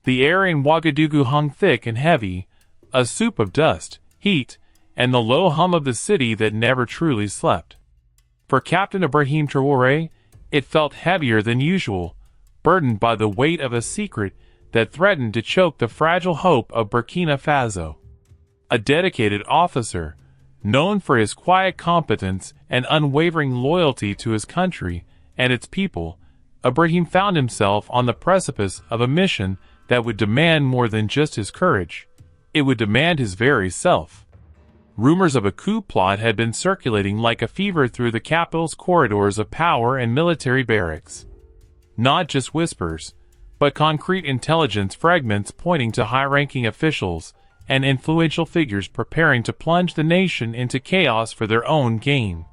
The air in Ouagadougou hung thick and heavy, a soup of dust, heat, and the low hum of the city that never truly slept. For Captain Ibrahim Traoré, it felt heavier than usual, burdened by the weight of a secret that threatened to choke the fragile hope of Burkina Faso. A dedicated officer, known for his quiet competence and unwavering loyalty to his country and its people, Ibrahim found himself on the precipice of a mission that would demand more than just his courage. It would demand his very self. Rumors of a coup plot had been circulating like a fever through the capital's corridors of power and military barracks. Not just whispers, but concrete intelligence fragments pointing to high-ranking officials and influential figures preparing to plunge the nation into chaos for their own gain.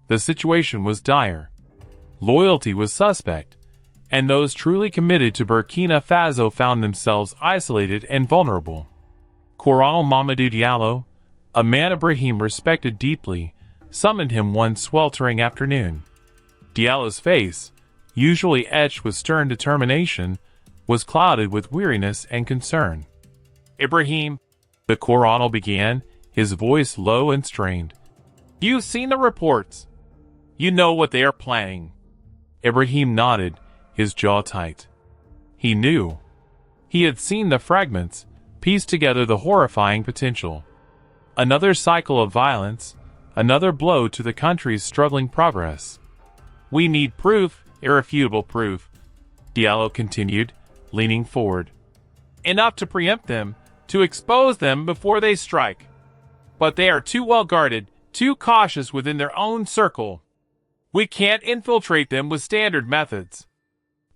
The situation was dire. Loyalty was suspect, and those truly committed to Burkina Faso found themselves isolated and vulnerable. Colonel Mamadou Diallo, a man Ibrahim respected deeply, summoned him one sweltering afternoon. Diallo's face, usually etched with stern determination, was clouded with weariness and concern. "Ibrahim," the Colonel began, his voice low and strained. "You've seen the reports. You know what they are planning." Ibrahim nodded, his jaw tight. He knew. He had seen the fragments, pieced together the horrifying potential. Another cycle of violence, another blow to the country's struggling progress. "We need proof, irrefutable proof," Diallo continued, leaning forward. "Enough to preempt them, to expose them before they strike. But they are too well guarded, too cautious within their own circle. We can't infiltrate them with standard methods."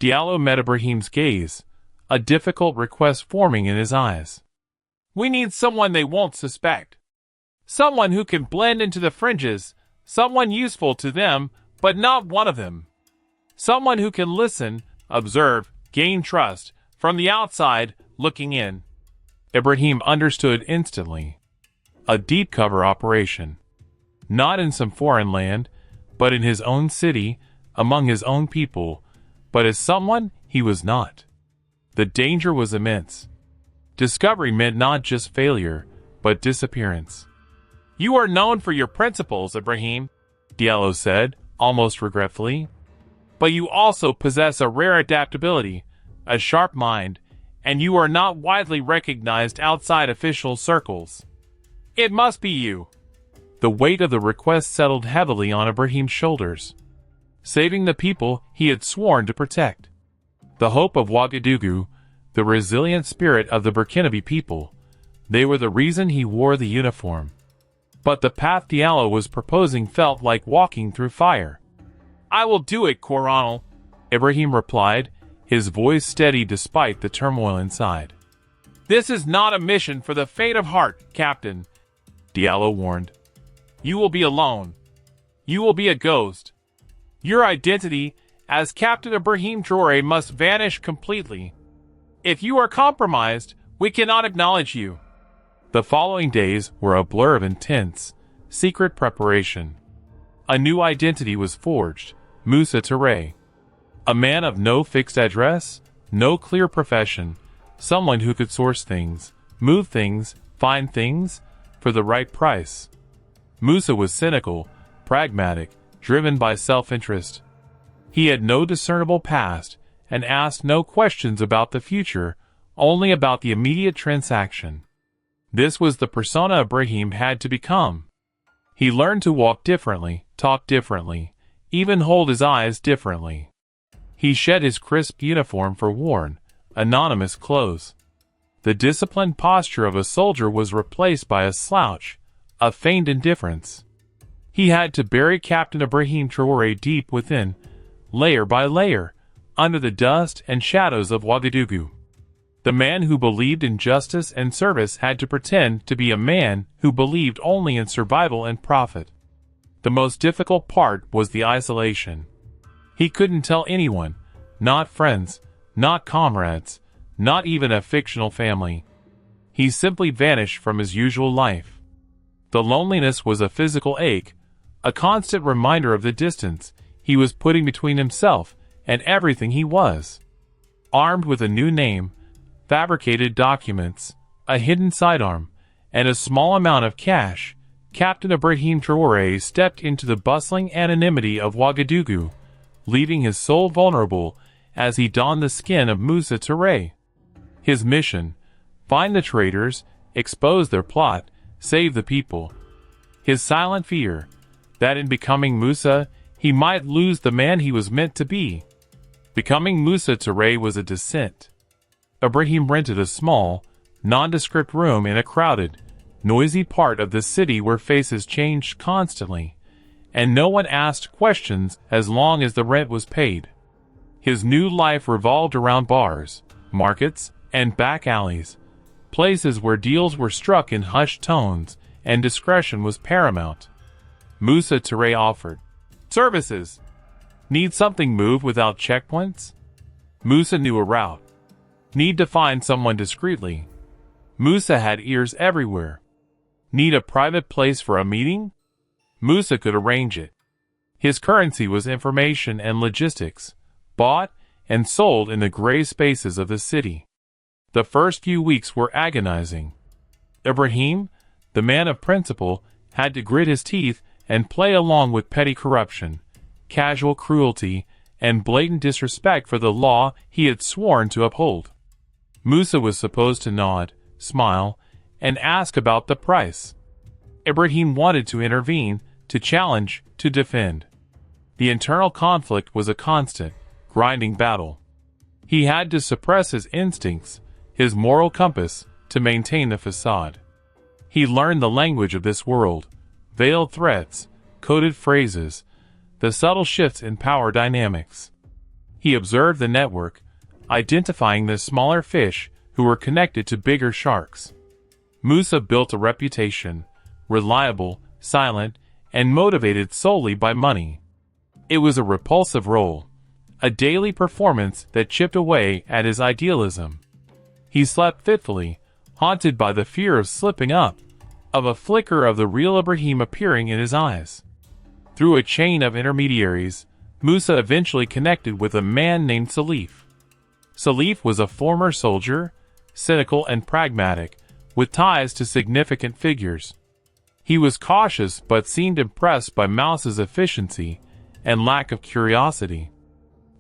Diallo met Ibrahim's gaze, a difficult request forming in his eyes. "We need someone they won't suspect. Someone who can blend into the fringes, someone useful to them, but not one of them. Someone who can listen, observe, gain trust, from the outside, looking in." Ibrahim understood instantly. A deep cover operation. Not in some foreign land, but in his own city, among his own people, but as someone he was not. The danger was immense. Discovery meant not just failure, but disappearance. "You are known for your principles, Ibrahim," Diallo said, almost regretfully. "But you also possess a rare adaptability, a sharp mind, and you are not widely recognized outside official circles. It must be you." The weight of the request settled heavily on Ibrahim's shoulders. Saving the people he had sworn to protect. The hope of Ouagadougou, the resilient spirit of the Burkinabe people, they were the reason he wore the uniform. But the path Diallo was proposing felt like walking through fire. "I will do it, Colonel," Ibrahim replied, his voice steady despite the turmoil inside. "This is not a mission for the faint of heart, Captain," Diallo warned. "You will be alone. You will be a ghost. Your identity as Captain Ibrahim Traoré must vanish completely. If you are compromised, we cannot acknowledge you." The following days were a blur of intense, secret preparation. A new identity was forged, Moussa Touré. A man of no fixed address, no clear profession, someone who could source things, move things, find things, for the right price. Moussa was cynical, pragmatic, driven by self-interest. He had no discernible past, and asked no questions about the future, only about the immediate transaction. This was the persona Ibrahim had to become. He learned to walk differently, talk differently, even hold his eyes differently. He shed his crisp uniform for worn, anonymous clothes. The disciplined posture of a soldier was replaced by a slouch, a feigned indifference. He had to bury Captain Ibrahim Traoré deep within, layer by layer, under the dust and shadows of Ouagadougou. The man who believed in justice and service had to pretend to be a man who believed only in survival and profit. The most difficult part was the isolation. He couldn't tell anyone, not friends, not comrades, not even a fictional family. He simply vanished from his usual life. The loneliness was a physical ache, a constant reminder of the distance he was putting between himself and everything he was. Armed with a new name, fabricated documents, a hidden sidearm, and a small amount of cash, Captain Ibrahim Traoré stepped into the bustling anonymity of Ouagadougou, leaving his soul vulnerable as he donned the skin of Moussa Touré. His mission: find the traitors, expose their plot, save the people. His silent fear that in becoming Moussa, he might lose the man he was meant to be. Becoming Moussa Touré was a descent. Ibrahim rented a small, nondescript room in a crowded, noisy part of the city where faces changed constantly, and no one asked questions as long as the rent was paid. His new life revolved around bars, markets, and back alleys, places where deals were struck in hushed tones and discretion was paramount. Moussa Touré offered services. Need something moved without checkpoints? Moussa knew a route. Need to find someone discreetly? Moussa had ears everywhere. Need a private place for a meeting? Moussa could arrange it. His currency was information and logistics, bought and sold in the gray spaces of the city. The first few weeks were agonizing. Ibrahim, the man of principle, had to grit his teeth and play along with petty corruption, casual cruelty, and blatant disrespect for the law he had sworn to uphold. Moussa was supposed to nod, smile, and ask about the price. Ibrahim wanted to intervene, to challenge, to defend. The internal conflict was a constant, grinding battle. He had to suppress his instincts, his moral compass, to maintain the facade. He learned the language of this world, veiled threats, coded phrases, the subtle shifts in power dynamics. He observed the network, identifying the smaller fish who were connected to bigger sharks. Moussa built a reputation, reliable, silent, and motivated solely by money. It was a repulsive role, a daily performance that chipped away at his idealism. He slept fitfully, haunted by the fear of slipping up, of a flicker of the real Ibrahim appearing in his eyes. Through a chain of intermediaries, Moussa eventually connected with a man named Salif. Salif was a former soldier, cynical and pragmatic, with ties to significant figures. He was cautious but seemed impressed by Mousa's efficiency and lack of curiosity.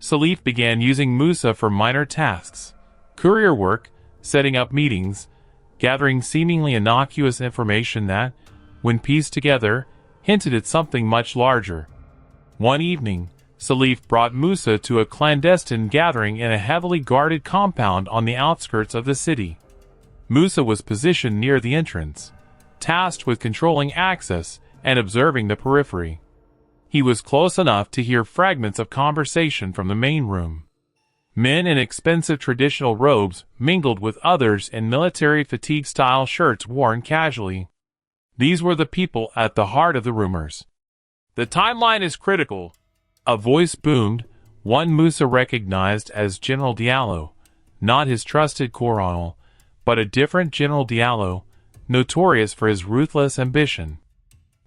Salif began using Moussa for minor tasks, courier work, setting up meetings, gathering seemingly innocuous information that, when pieced together, hinted at something much larger. One evening, Salif brought Moussa to a clandestine gathering in a heavily guarded compound on the outskirts of the city. Moussa was positioned near the entrance, tasked with controlling access and observing the periphery. He was close enough to hear fragments of conversation from the main room. Men in expensive traditional robes mingled with others in military fatigue-style shirts worn casually. These were the people at the heart of the rumors. "The timeline is critical," a voice boomed, one Moussa recognized as General Diallo, not his trusted Coronel, but a different General Diallo, notorious for his ruthless ambition.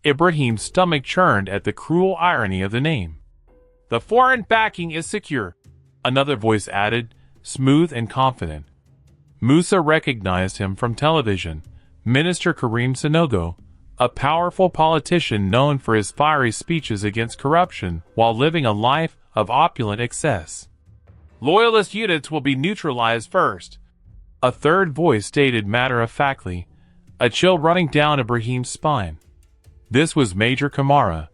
Ibrahim's stomach churned at the cruel irony of the name. "The foreign backing is secure," another voice added, smooth and confident. Moussa recognized him from television, Minister Karim Sanogo, a powerful politician known for his fiery speeches against corruption while living a life of opulent excess. "Loyalist units will be neutralized first," a third voice stated matter-of-factly, a chill running down Ibrahim's spine. This was Major Kamara,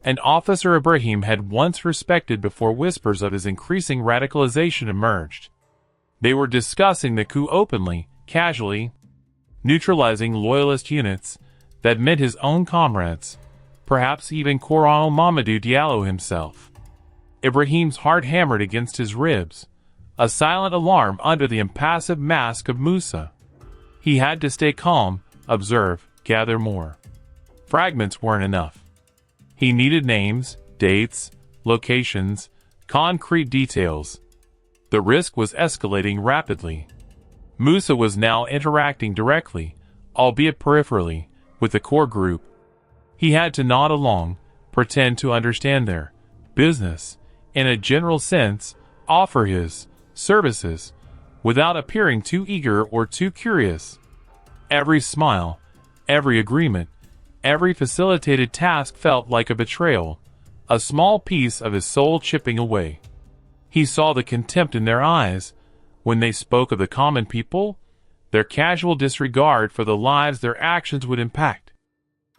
an officer Ibrahim had once respected before whispers of his increasing radicalization emerged. They were discussing the coup openly, casually. Neutralizing loyalist units, that meant his own comrades, perhaps even Coronel Mamadou Diallo himself. Ibrahim's heart hammered against his ribs, a silent alarm under the impassive mask of Moussa. He had to stay calm, observe, gather more. Fragments weren't enough. He needed names, dates, locations, concrete details. The risk was escalating rapidly. Moussa was now interacting directly, albeit peripherally, with the core group. He had to nod along, pretend to understand their business, in a general sense, offer his services, without appearing too eager or too curious. Every smile, every agreement, every facilitated task felt like a betrayal, a small piece of his soul chipping away. He saw the contempt in their eyes when they spoke of the common people, their casual disregard for the lives their actions would impact.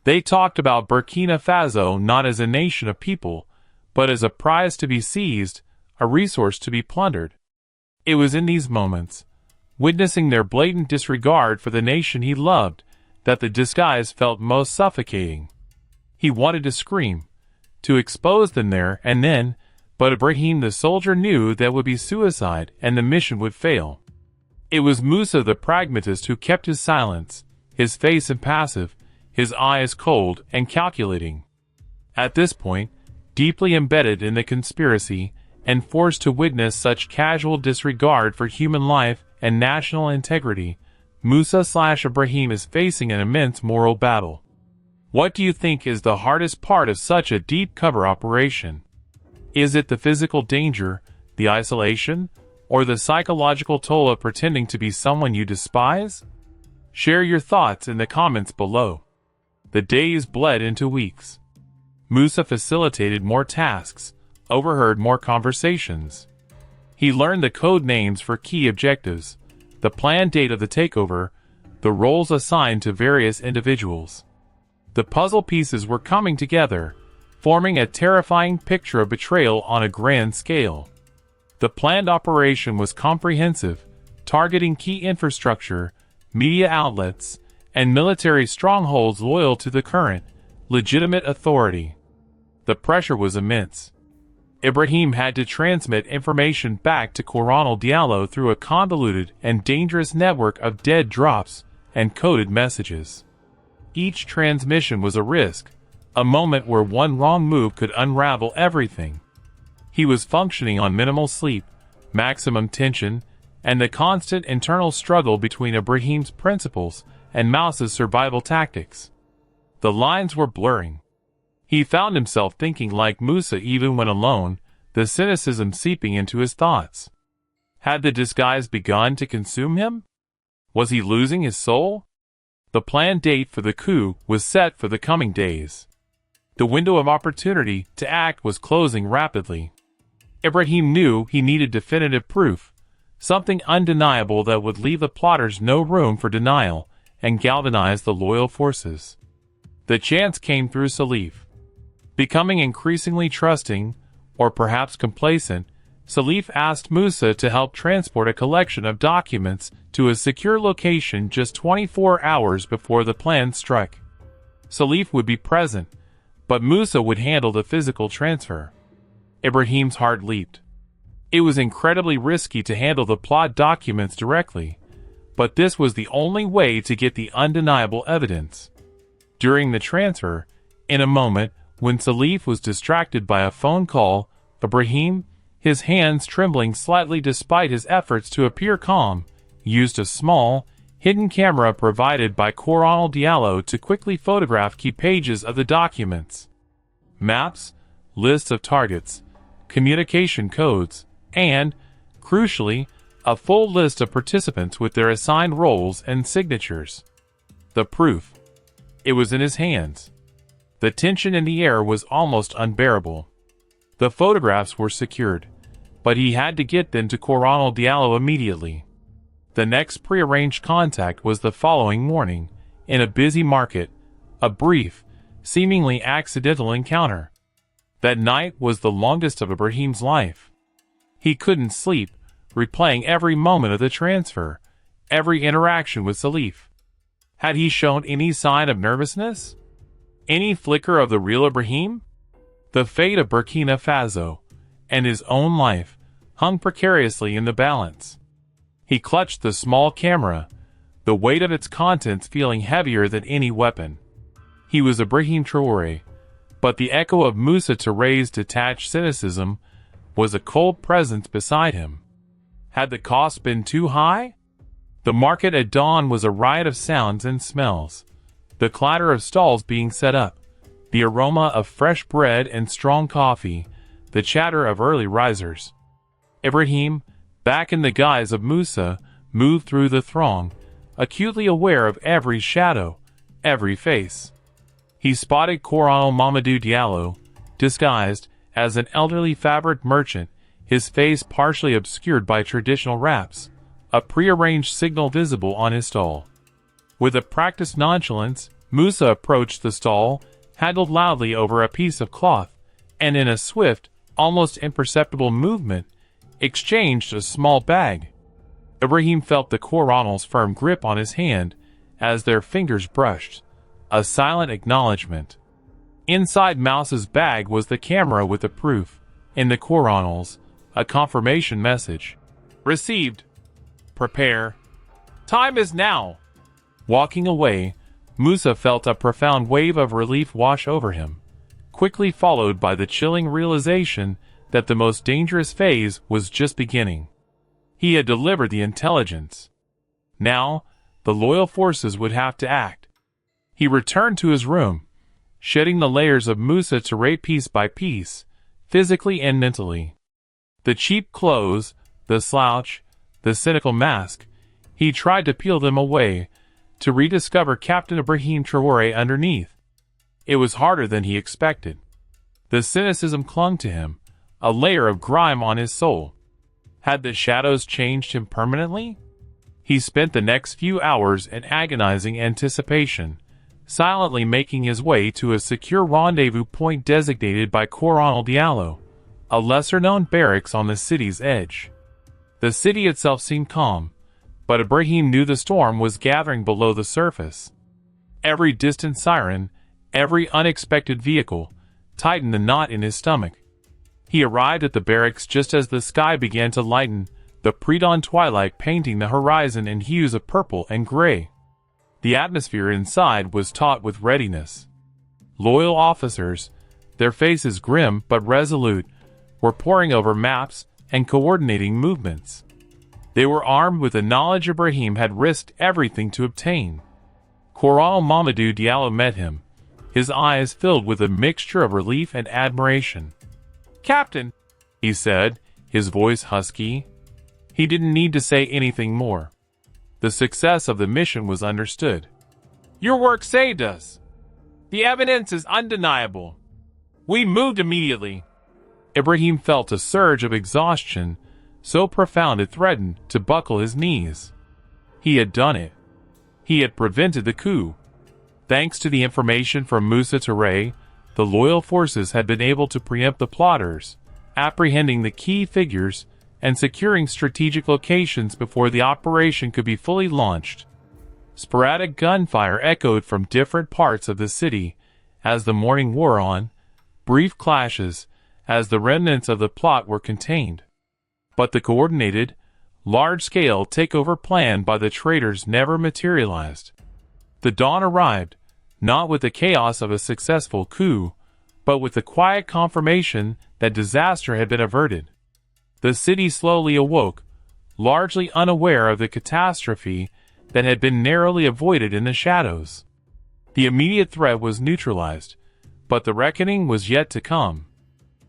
They talked about Burkina Faso not as a nation of people, but as a prize to be seized, a resource to be plundered. It was in these moments, witnessing their blatant disregard for the nation he loved, that the disguise felt most suffocating. He wanted to scream, to expose them there and then, but Ibrahim the soldier knew that would be suicide and the mission would fail. It was Musa the pragmatist who kept his silence, his face impassive, his eyes cold and calculating. At this point, deeply embedded in the conspiracy, and forced to witness such casual disregard for human life and national integrity, Musa/Ibrahim is facing an immense moral battle. What do you think is the hardest part of such a deep cover operation? Is it the physical danger, the isolation, or the psychological toll of pretending to be someone you despise? Share your thoughts in the comments below. The days bled into weeks. Musa facilitated more tasks, overheard more conversations. He learned the code names for key objectives, the planned date of the takeover, the roles assigned to various individuals. The puzzle pieces were coming together, forming a terrifying picture of betrayal on a grand scale. The planned operation was comprehensive, targeting key infrastructure, media outlets, and military strongholds loyal to the current, legitimate authority. The pressure was immense. Ibrahim had to transmit information back to Coronel Diallo through a convoluted and dangerous network of dead drops and coded messages. Each transmission was a risk, a moment where one wrong move could unravel everything. He was functioning on minimal sleep, maximum tension, and the constant internal struggle between Ibrahim's principles and Mouse's survival tactics. The lines were blurring. He found himself thinking like Musa even when alone, the cynicism seeping into his thoughts. Had the disguise begun to consume him? Was he losing his soul? The planned date for the coup was set for the coming days. The window of opportunity to act was closing rapidly. Ibrahim knew he needed definitive proof, something undeniable that would leave the plotters no room for denial and galvanize the loyal forces. The chance came through Salif. Becoming increasingly trusting, or perhaps complacent, Salif asked Musa to help transport a collection of documents to a secure location just 24 hours before the plan struck. Salif would be present, but Musa would handle the physical transfer. Ibrahim's heart leaped. It was incredibly risky to handle the plot documents directly, but this was the only way to get the undeniable evidence. During the transfer, in a moment when Salif was distracted by a phone call, Ibrahim, his hands trembling slightly despite his efforts to appear calm, used a small, hidden camera provided by Coronel Diallo to quickly photograph key pages of the documents. Maps, lists of targets, communication codes, and, crucially, a full list of participants with their assigned roles and signatures. The proof. It was in his hands. The tension in the air was almost unbearable. The photographs were secured, but he had to get them to Coronel Diallo immediately. The next prearranged contact was the following morning, in a busy market, a brief, seemingly accidental encounter. That night was the longest of Ibrahim's life. He couldn't sleep, replaying every moment of the transfer, every interaction with Salif. Had he shown any sign of nervousness? Any flicker of the real Ibrahim? The fate of Burkina Faso, and his own life, hung precariously in the balance. He clutched the small camera, the weight of its contents feeling heavier than any weapon. He was Ibrahim Traoré, but the echo of Musa Touré's detached cynicism was a cold presence beside him. Had the cost been too high? The market at dawn was a riot of sounds and smells. The clatter of stalls being set up, the aroma of fresh bread and strong coffee, the chatter of early risers. Ibrahim, back in the guise of Musa, moved through the throng, acutely aware of every shadow, every face. He spotted Coronel Mamadou Diallo, disguised as an elderly fabric merchant, his face partially obscured by traditional wraps, a prearranged signal visible on his stall. With a practiced nonchalance, Musa approached the stall, haggled loudly over a piece of cloth, and in a swift, almost imperceptible movement, exchanged a small bag. Ibrahim felt the Coronel's firm grip on his hand as their fingers brushed, a silent acknowledgement. Inside Mouse's bag was the camera with the proof, in the Coronel's, a confirmation message. Received. Prepare. Time is now. Walking away, Musa felt a profound wave of relief wash over him, quickly followed by the chilling realization that the most dangerous phase was just beginning. He had delivered the intelligence. Now, the loyal forces would have to act. He returned to his room, shedding the layers of Musa TRAORÉ piece by piece, physically and mentally. The cheap clothes, the slouch, the cynical mask, he tried to peel them away, to rediscover Captain Ibrahim Traoré underneath. It was harder than he expected. The cynicism clung to him, a layer of grime on his soul. Had the shadows changed him permanently? He spent the next few hours in agonizing anticipation, silently making his way to a secure rendezvous point designated by Coronel Diallo, a lesser-known barracks on the city's edge. The city itself seemed calm, but Ibrahim knew the storm was gathering below the surface. Every distant siren, every unexpected vehicle, tightened the knot in his stomach. He arrived at the barracks just as the sky began to lighten, the pre-dawn twilight painting the horizon in hues of purple and gray. The atmosphere inside was taut with readiness. Loyal officers, their faces grim but resolute, were poring over maps and coordinating movements. They were armed with the knowledge Ibrahim had risked everything to obtain. Coronel Mamadou Diallo met him, his eyes filled with a mixture of relief and admiration. "Captain," he said, his voice husky. He didn't need to say anything more. The success of the mission was understood. "Your work saved us. The evidence is undeniable. We moved immediately." Ibrahim felt a surge of exhaustion, so profound it threatened to buckle his knees. He had done it. He had prevented the coup. Thanks to the information from Musa TRAORÉ, the loyal forces had been able to preempt the plotters, apprehending the key figures and securing strategic locations before the operation could be fully launched. Sporadic gunfire echoed from different parts of the city as the morning wore on, brief clashes as the remnants of the plot were contained. But the coordinated, large-scale takeover plan by the traitors never materialized. The dawn arrived, not with the chaos of a successful coup, but with the quiet confirmation that disaster had been averted. The city slowly awoke, largely unaware of the catastrophe that had been narrowly avoided in the shadows. The immediate threat was neutralized, but the reckoning was yet to come.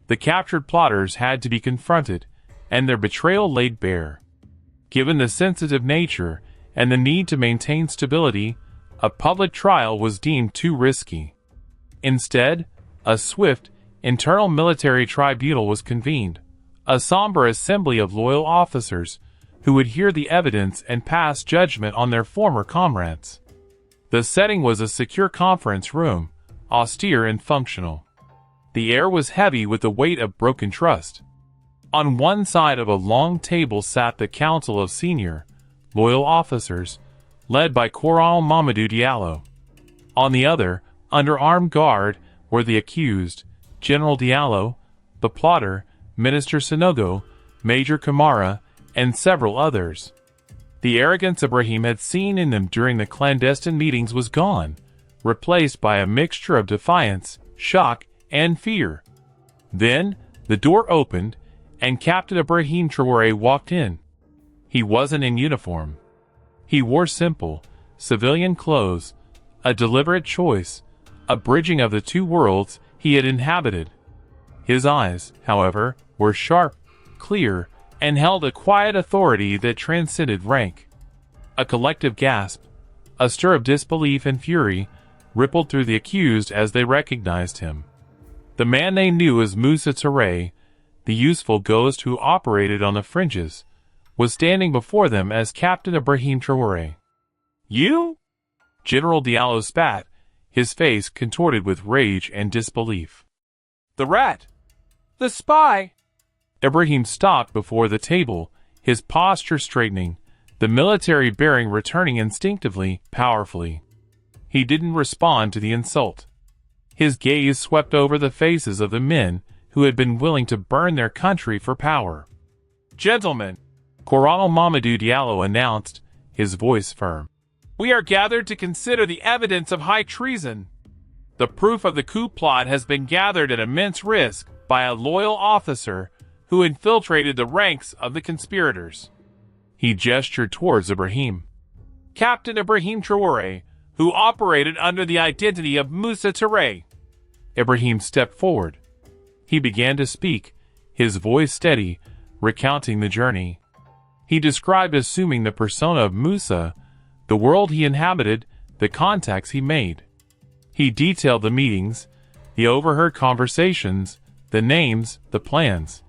The captured plotters had to be confronted, and their betrayal laid bare. Given the sensitive nature and the need to maintain stability, a public trial was deemed too risky. Instead, a swift, internal military tribunal was convened, a somber assembly of loyal officers who would hear the evidence and pass judgment on their former comrades. The setting was a secure conference room, austere and functional. The air was heavy with the weight of broken trust. On one side of a long table sat the council of senior, loyal officers, led by Coronel Mamadou Diallo. On the other, under armed guard, were the accused, General Diallo, the plotter, Minister Sanogo, Major Kamara, and several others. The arrogance Ibrahim had seen in them during the clandestine meetings was gone, replaced by a mixture of defiance, shock, and fear. Then, the door opened, and Captain Ibrahim Traoré walked in. He wasn't in uniform. He wore simple, civilian clothes, a deliberate choice, a bridging of the two worlds he had inhabited. His eyes, however, were sharp, clear, and held a quiet authority that transcended rank. A collective gasp, a stir of disbelief and fury, rippled through the accused as they recognized him. The man they knew as Musa TRAORÉ, the useful ghost who operated on the fringes, was standing before them as Captain IBRAHIM TRAORÉ. "You?" General Diallo spat, his face contorted with rage and disbelief. "The rat! The spy!" IBRAHIM stopped before the table, his posture straightening, the military bearing returning instinctively, powerfully. He didn't respond to the insult. His gaze swept over the faces of the men who had been willing to burn their country for power. "Gentlemen," Coronel Mamadou Diallo announced, his voice firm, "we are gathered to consider the evidence of high treason. The proof of the coup plot has been gathered at immense risk by a loyal officer who infiltrated the ranks of the conspirators." He gestured towards IBRAHIM. "Captain IBRAHIM TRAORÉ, who operated under the identity of Musa TRAORÉ." IBRAHIM stepped forward. He began to speak, his voice steady, recounting the journey. He described assuming the persona of Musa, the world he inhabited, the contacts he made. He detailed the meetings, the overheard conversations, the names, the plans.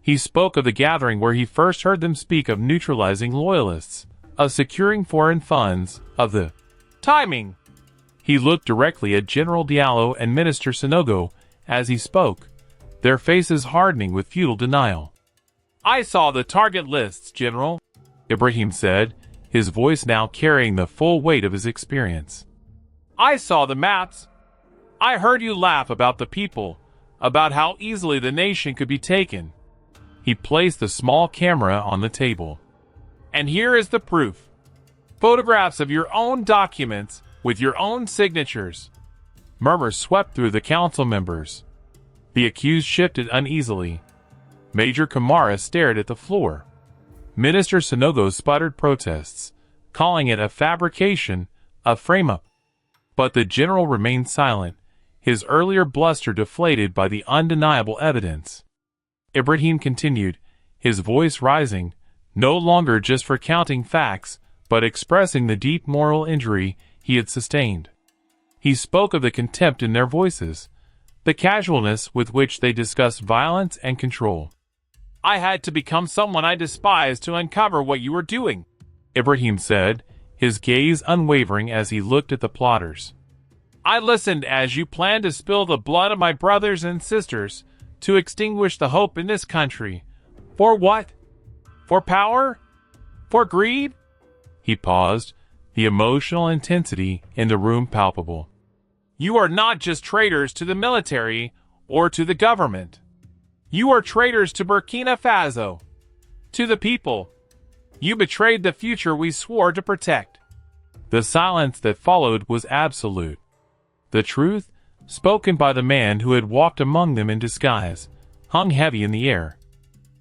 He spoke of the gathering where he first heard them speak of neutralizing loyalists, of securing foreign funds, of the timing. He looked directly at General Diallo and Minister Sanogo as he spoke, their faces hardening with futile denial. "I saw the target lists, General," IBRAHIM said, his voice now carrying the full weight of his experience. "I saw the maps. I heard you laugh about the people, about how easily the nation could be taken." He placed the small camera on the table. "And here is the proof. Photographs of your own documents with your own signatures." Murmurs swept through the council members. The accused shifted uneasily. Major Kamara stared at the floor. Minister Sanogo sputtered protests, calling it a fabrication, a frame-up. But the general remained silent, his earlier bluster deflated by the undeniable evidence. IBRAHIM continued, his voice rising, no longer just for counting facts, but expressing the deep moral injury he had sustained. He spoke of the contempt in their voices, the casualness with which they discussed violence and control. "I had to become someone I despised to uncover what you were doing," IBRAHIM said, his gaze unwavering as he looked at the plotters. "I listened as you planned to spill the blood of my brothers and sisters, to extinguish the hope in this country. For what? For power? For greed?" He paused, the emotional intensity in the room palpable. "You are not just traitors to the military or to the government. You are traitors to Burkina Faso, to the people. You betrayed the future we swore to protect." The silence that followed was absolute. The truth, spoken by the man who had walked among them in disguise, hung heavy in the air.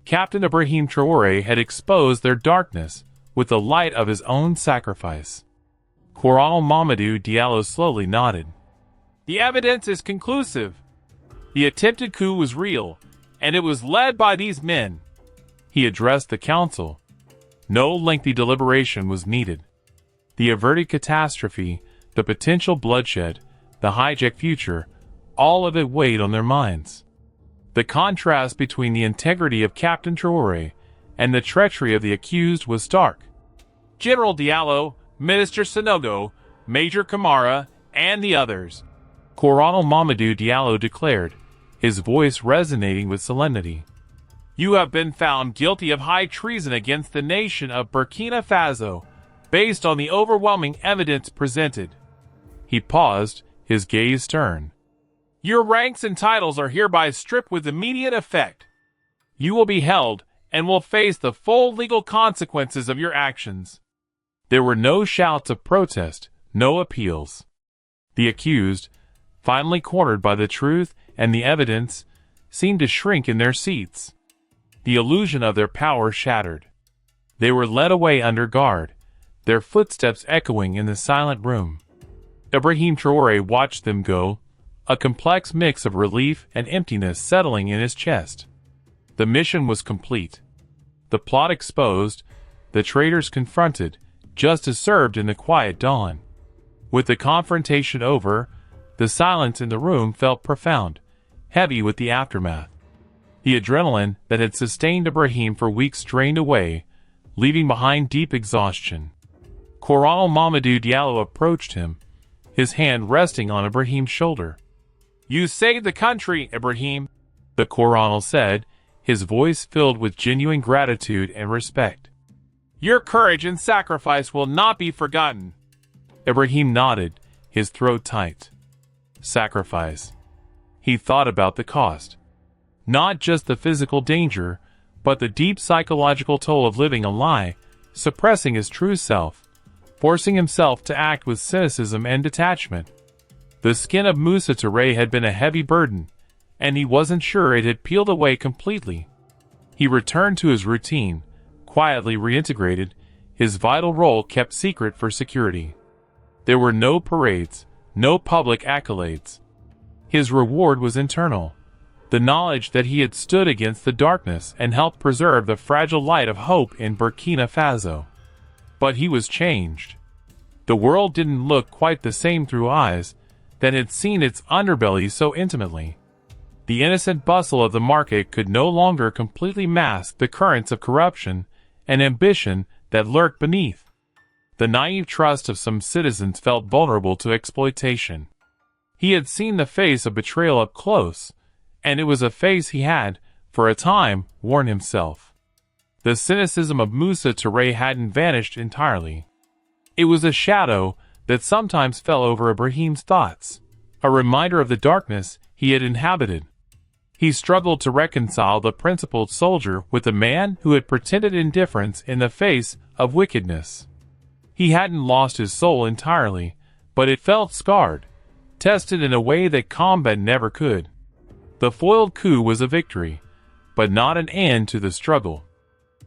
Captain IBRAHIM TRAORÉ had exposed their darkness with the light of his own sacrifice. Coronel Mamadou Diallo slowly nodded. "The evidence is conclusive. The attempted coup was real, and it was led by these men." He addressed the council. No lengthy deliberation was needed. The averted catastrophe, the potential bloodshed, the hijacked future, all of it weighed on their minds. The contrast between the integrity of Captain TRAORÉ and the treachery of the accused was stark. General Diallo, Minister Sanogo, Major Kamara, and the others, Coronel Mamadou Diallo declared, his voice resonating with solemnity. "You have been found guilty of high treason against the nation of Burkina Faso, based on the overwhelming evidence presented." He paused, his gaze stern. "Your ranks and titles are hereby stripped with immediate effect. You will be held and will face the full legal consequences of your actions." There were no shouts of protest, no appeals. The accused, finally cornered by the truth and the evidence, seemed to shrink in their seats. The illusion of their power shattered. They were led away under guard, their footsteps echoing in the silent room. IBRAHIM TRAORÉ watched them go, a complex mix of relief and emptiness settling in his chest. The mission was complete. The plot exposed, the traitors confronted, justice served in the quiet dawn. With the confrontation over, the silence in the room felt profound, heavy with the aftermath. The adrenaline that had sustained Ibrahim for weeks drained away, leaving behind deep exhaustion. Coronel Mamadou Diallo approached him, his hand resting on Ibrahim's shoulder. "You saved the country, Ibrahim," the Coronel said, his voice filled with genuine gratitude and respect. "Your courage and sacrifice will not be forgotten." Ibrahim nodded, his throat tight. Sacrifice. He thought about the cost. Not just the physical danger, but the deep psychological toll of living a lie, suppressing his true self, forcing himself to act with cynicism and detachment. The skin of Moussa Touré had been a heavy burden, and he wasn't sure it had peeled away completely. He returned to his routine, quietly reintegrated, his vital role kept secret for security. There were no parades, no public accolades. His reward was internal, the knowledge that he had stood against the darkness and helped preserve the fragile light of hope in Burkina Faso. But he was changed. The world didn't look quite the same through eyes that had seen its underbelly so intimately. The innocent bustle of the market could no longer completely mask the currents of corruption and ambition that lurked beneath. The naive trust of some citizens felt vulnerable to exploitation. He had seen the face of betrayal up close, and it was a face he had, for a time, worn himself. The cynicism of Moussa Touré hadn't vanished entirely. It was a shadow that sometimes fell over Ibrahim's thoughts, a reminder of the darkness he had inhabited. He struggled to reconcile the principled soldier with the man who had pretended indifference in the face of wickedness. He hadn't lost his soul entirely, but it felt scarred, tested in a way that combat never could. The foiled coup was a victory, but not an end to the struggle.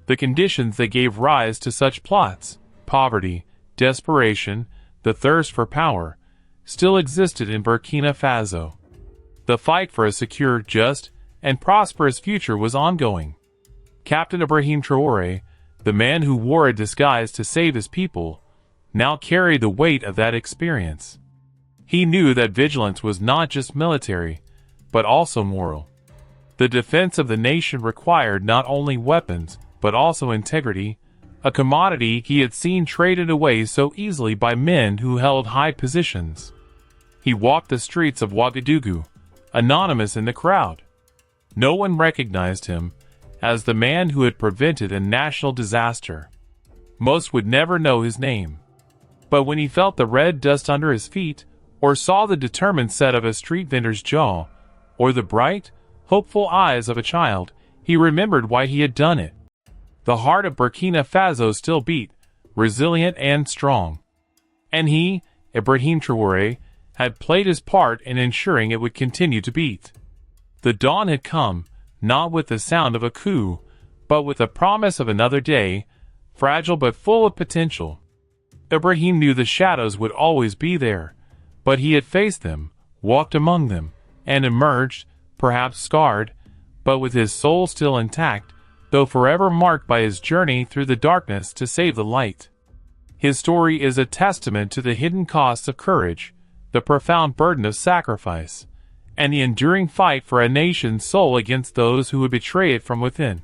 The conditions that gave rise to such plots, poverty, desperation, the thirst for power, still existed in Burkina Faso. The fight for a secure, just, and prosperous future was ongoing. Captain Ibrahim Traoré, the man who wore a disguise to save his people, now carried the weight of that experience. He knew that vigilance was not just military, but also moral. The defense of the nation required not only weapons, but also integrity, a commodity he had seen traded away so easily by men who held high positions. He walked the streets of Ouagadougou, anonymous in the crowd. No one recognized him as the man who had prevented a national disaster. Most would never know his name. But when he felt the red dust under his feet, or saw the determined set of a street vendor's jaw, or the bright, hopeful eyes of a child, he remembered why he had done it. The heart of Burkina Faso still beat, resilient and strong. And he, Ibrahim Traoré, had played his part in ensuring it would continue to beat. The dawn had come, not with the sound of a coup, but with the promise of another day, fragile but full of potential. Ibrahim knew the shadows would always be there, but he had faced them, walked among them, and emerged, perhaps scarred, but with his soul still intact, though forever marked by his journey through the darkness to save the light. His story is a testament to the hidden costs of courage, the profound burden of sacrifice, and the enduring fight for a nation's soul against those who would betray it from within.